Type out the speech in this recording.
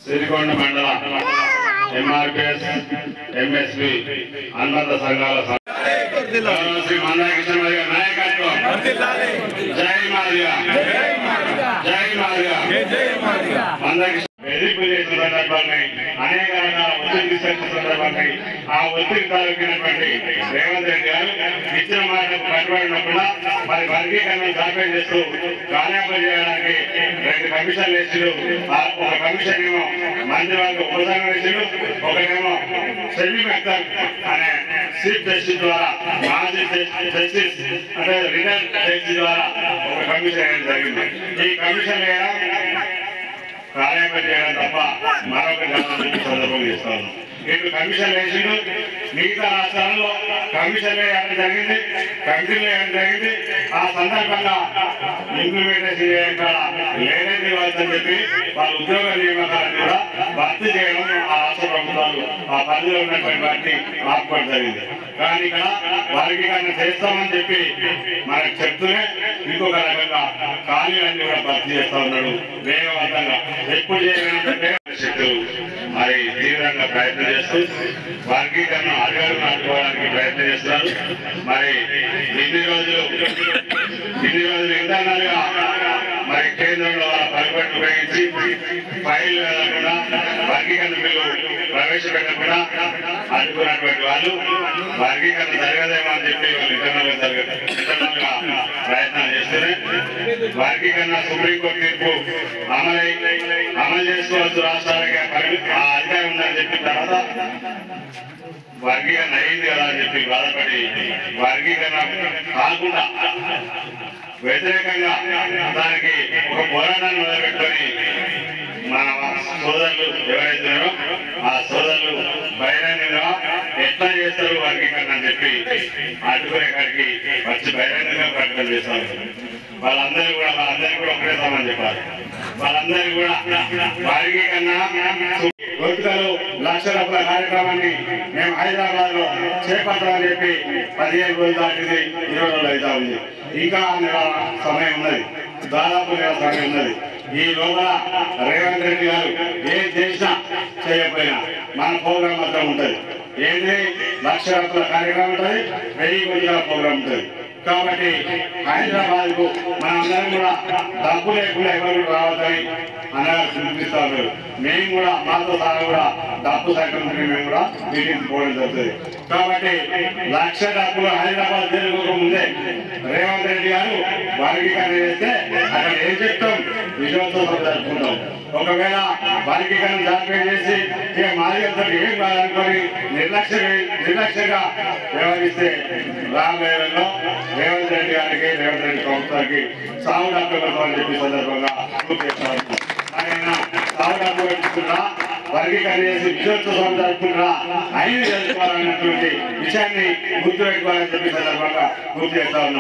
సిరికొండ మండల ఎంఆర్పిఎస్ ఎంఎస్పి అనుబంధ సంఘాల శ్రీ మందార కృష్ణమయ్య గారి నాయకత్వం జై మాదిగా జై మాదిగా మందార ఎదుర్కొ చేసిన సందర్భాన్ని అనేక రకాల ఒత్తిడి తీసుకొచ్చిన సందర్భాన్ని ఆ ఒత్తిడి తాలూకినటువంటి రేవంత్ రెడ్డి గారు ఇచ్చిన మాటకు కట్టుబడినప్పుడు మరి వర్గీకరణ జాప్యం చేస్తూ కార్యాపన చేయడానికి 2 కమిషన్లు వేసారు. ఒక కమిషన్ ఏమో మంత్రివర్గ ఉపసంఘం వేసారు, ఒకటేమో సెమీ మెక్టర్ అనే చీఫ్ జస్టిస్ ద్వారా మాజీ జస్టిస్ అంటే రిటైర్డ్ జస్టిస్ ద్వారా ఒక కమిషన్ వేయడం జరిగింది. ఈ కమిషన్ కార్యాపన చేయడం తప్ప మరొక సందర్భం చేస్తాను. ఇటు కమిషన్ వేసిండు, మిగతా రాష్ట్రాల్లో కమిషన్ వేయడం జరిగింది, కమిటీలు వేయడం జరిగింది. ఆ సందర్భంగా ఇంప్లిమెంటేషన్ చేయడం లేదని వాళ్ళని చెప్పి వాళ్ళ ఉద్యోగ నియామకాలను కూడా భర్తీ చేయడం ఆ రాష్ట్ర ప్రభుత్వాలు ఆ పరిధిలో ఉన్నటువంటి వాటిని ఆపుకోవడం జరిగింది. కానీ ఇక్కడ వర్గీకరణ చేస్తామని చెప్పి మనకు చెప్తూనే ఇంకొక రకంగా ఖాళీలన్నీ కూడా భర్తీ చేస్తా ఉన్నాడు వేగవంతంగా. ఎప్పుడు చేయగలంటే శక్తులు మరి తీవ్రంగా ప్రయత్నం చేస్తూ వర్గీకరణ అడుగులను అడ్డుకోవడానికి ప్రయత్నం చేస్తున్నారు. మరి ఇన్ని రోజులు ఇంటర్నల్ గా మరి కేంద్రంలో పలుపట్లు ఉపయోగించి ఫైల్ వెళ్లకుండా వర్గీకరణ బిల్లు ప్రవేశపెట్టకుండా అడ్డుకున్నటువంటి వాళ్ళు వర్గీకరణ జరగదేమో అని చెప్పి వాళ్ళు ఇంటర్నల్ గా ప్రయత్నాలు చేస్తూనే వర్గీకరణ సుప్రీంకోర్టు తీర్పు అమలు చేసుకోవచ్చు, రాష్ట్రాలకి అధికారం ఉందని చెప్పిన తర్వాత వర్గీకరణ అయింది కదా అని చెప్పి బాధపడి వర్గీకరణ కాకుండా వ్యతిరేకంగా దానికి ఒక పోరాటాన్ని మొదలుపెట్టుకొని మన సోదరులు ఎవరైతున్నారో ఆ సోదరులు బహిరంగంగా ఎట్లా చేస్తారు వర్గీకరణ అని చెప్పి అడ్డుకునే కాడికి వచ్చి బహిరంగంగా ప్రకటన చేస్తారు. వాళ్ళందరూ కూడా ఒకటే సమానం చెప్పాలి. వాళ్ళందరూ కూడా వర్గీకరణ గొంతుకలు లక్ష రూపాయల కార్యక్రమాన్ని మేము హైదరాబాద్ లో చేపట్టాలని చెప్పి 15 రోజులు దాటింది, 20 రోజులు అవుతా ఉంది. ఇంకా సమయం ఉన్నది, దాదాపు సమయం ఉన్నది. ఈ లోపల రేవంత్ రెడ్డి గారు ఏం చేసినా చేయకపోయినా మన ప్రోగ్రాం మాత్రం ఉంటుంది. ఏంటి 1,00,000 రూపాయల కార్యక్రమం ఉంటుంది, 1000 గొంతుకల ప్రోగ్రాం ఉంటుంది. కాబట్టి హైదరాబాద్ కు మనందరం కూడా డబ్బు లేకుండా ఎవరు రావద్దని అన్నగారు పిలిపిస్తా ఉన్నారు. మేము కూడా మాతో సహా కూడా డబ్బు సంక్రమించి మేము కూడా మీటింగ్ పోవడం జరుగుతుంది. కాబట్టి 1,00,000 డబ్బులు హైదరాబాద్ జరుగుతూ ముందే రేవంత్ రెడ్డి గారు వర్గీకరణ చేస్తే అక్కడ ఏం చెప్తాం, విజయోత్సవం జరుపుకుంటాం. ఒకవేళ వర్గీకరణ జాప్యం చేసి ఇక మాదిగంతో ఏం కాదనుకొని నిర్లక్ష్యంగా వ్యవహరిస్తే రామేరంలో రేవంత్ రెడ్డి గారికి రేవంత్ రెడ్డి ప్రభుత్వానికి సాగు డబ్బు అని చెప్పి సందర్భంగా గుర్తు చేస్తారు. ఆయన సాగు డబ్బు పెట్టుకుంటారా, వర్గీకరణ చేసి విజయోత్సవం జరుపుకుంటారా, ఆయన జరుపుకోవాలన్నటువంటి విషయాన్ని గుర్తుపెట్టుకోవాలని చెప్పి సందర్భంగా గుర్తు చేస్తా ఉన్నాం.